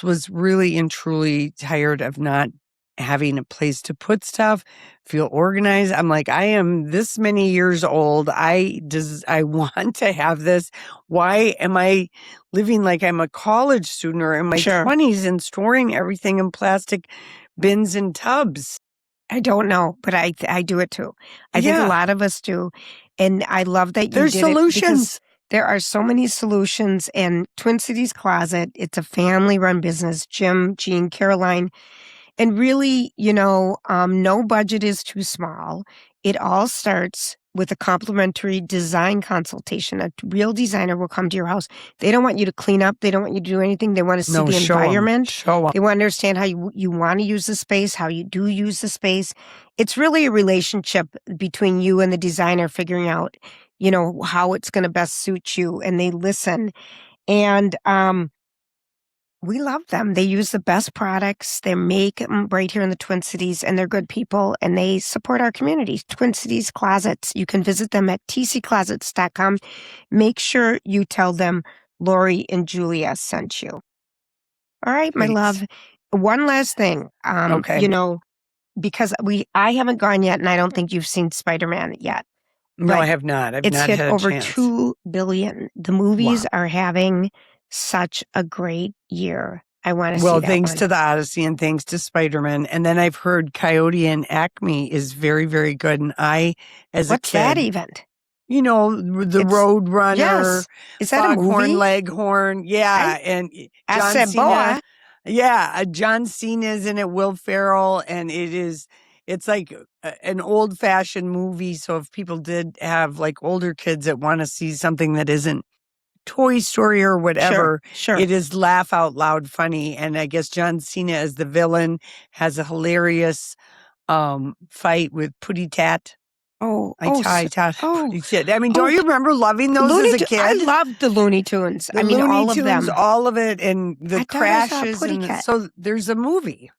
was really and truly tired of not having a place to put stuff, feel organized. I'm like, I am this many years old. I want to have this. Why am I living like I'm a college student or in my 20s and storing everything in plastic bins and tubs? I don't know, but I do it too. I think a lot of us do. And I love that you There's did solutions. There are so many solutions. And Twin Cities Closet, it's a family-run business. Jim, Jean, Caroline. And really, no budget is too small. It all starts with a complimentary design consultation. A real designer will come to your house. They don't want you to clean up. They don't want you to do anything. They want to see the environment. They want to understand how you want to use the space, how you do use the space. It's really a relationship between you and the designer figuring out, how it's going to best suit you. And they listen. And We love them. They use the best products. They make them right here in the Twin Cities, and they're good people, and they support our community. Twin Cities Closets. You can visit them at tcclosets.com. Make sure you tell them Lori and Julia sent you. All right, my Great. love. One last thing. Okay. You know, because I haven't gone yet, and I don't think you've seen Spiderman yet. No, But I have not. I've It's not hit had a over chance. 2 billion. The movies Wow. are having such a great year. I want to see Well, that thanks one. to the Odyssey and thanks to Spiderman. And then I've heard Coyote and Acme is very, very good. And I, as What's a kid, that event? you know, the It's- Road Runner, Yes. Is that a Foghorn movie? Leghorn. Yeah. And I John said Cena. boa. Yeah. John Cena's in it, Will Ferrell. And it's like an old fashioned movie. So if people did have like older kids that want to see something that isn't Toy Story or whatever, Sure. it is laugh out loud funny. And I guess John Cena as the villain has a hilarious fight with Putty Tat. Oh, Tat. oh. Putty Tat. I mean, don't you remember loving those Looney as a Tu- kid? I loved the Looney Tunes. The I mean, Looney all of Tunes, them. all of it, and I the thought I saw crashes. Putty And Cat. so there's a movie.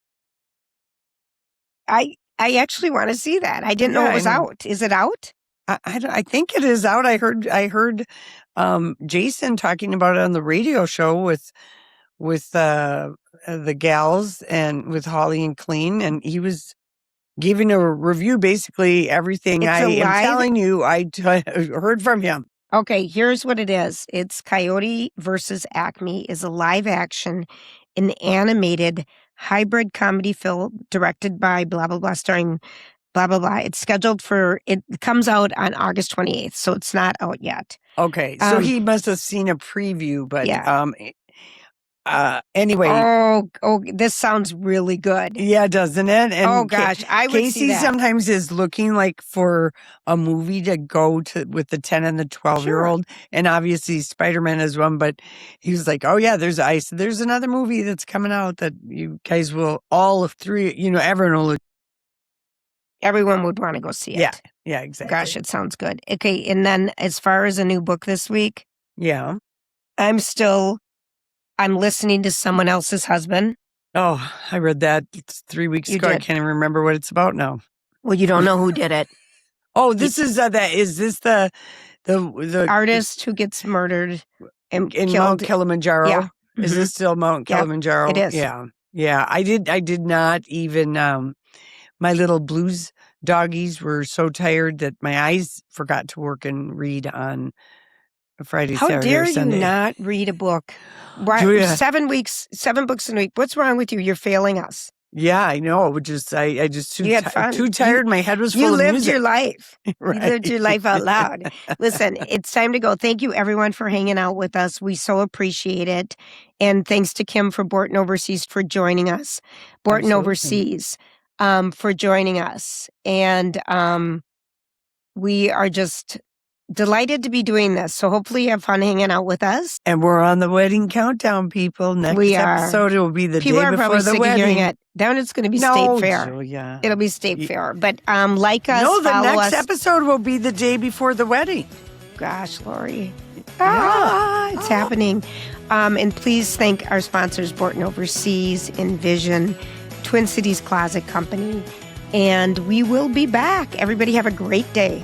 I actually want to see that. I didn't know it was and out. Is it out? I think it is out. I heard Jason talking about it on the radio show with the gals and with Holly and Clean, and he was giving a review, basically everything It's I a am live- telling you. I heard from him. Okay, here's what it is. It's Coyote versus Acme is a live action, an animated hybrid comedy film directed by blah, blah, blah, starring blah, blah, blah. It comes out on August 28th, so it's not out yet. Okay, so he must have seen a preview, but Yeah. anyway. Oh, this sounds really good. Yeah, doesn't it? And Oh gosh, I would see Casey that. sometimes is looking like for a movie to go to with the 10 and the 12-year-old. And obviously Spider-Man is one, but he was like, oh yeah, there's another movie that's coming out that you guys will all three, everyone would want to go see it. Yeah, exactly. Gosh, it sounds good. Okay, and then as far as a new book this week, yeah. I'm listening to Someone Else's Husband. Oh, I read that 3 weeks ago. I can't even remember what it's about now. Well, you don't know who did it. Oh, this is is this the artist who gets murdered and in killed? Mount Kilimanjaro? Yeah. Is this still Mount Kilimanjaro? It is. Yeah. I did not even. My little blues doggies were so tired that my eyes forgot to work and read on Friday, How Saturday, dare or Sunday. you not read a book? Julia. 7 books in a week. What's wrong with you? You're failing us. Yeah, I know. I just You had fun. too tired. My head was full You of lived music. your life. Right. You lived your life out loud. Listen, it's time to go. Thank you, everyone, for hanging out with us. We so appreciate it. And thanks to Kim for Borton Overseas for joining us. Borton Absolutely. Overseas for joining us. And we are just delighted to be doing this. So hopefully you have fun hanging out with us. And we're on the wedding countdown, people. Next episode, it will be the People day are before probably the sick wedding. of hearing it. Then it's going to be No, State Fair. Julia. It'll be State Fair. But like us, No, the follow next us. episode will be the day before the wedding. Gosh, Lori. Yeah. It's happening. And please thank our sponsors, Borton Overseas, Envision, Twin Cities Closet Company. And we will be back. Everybody have a great day.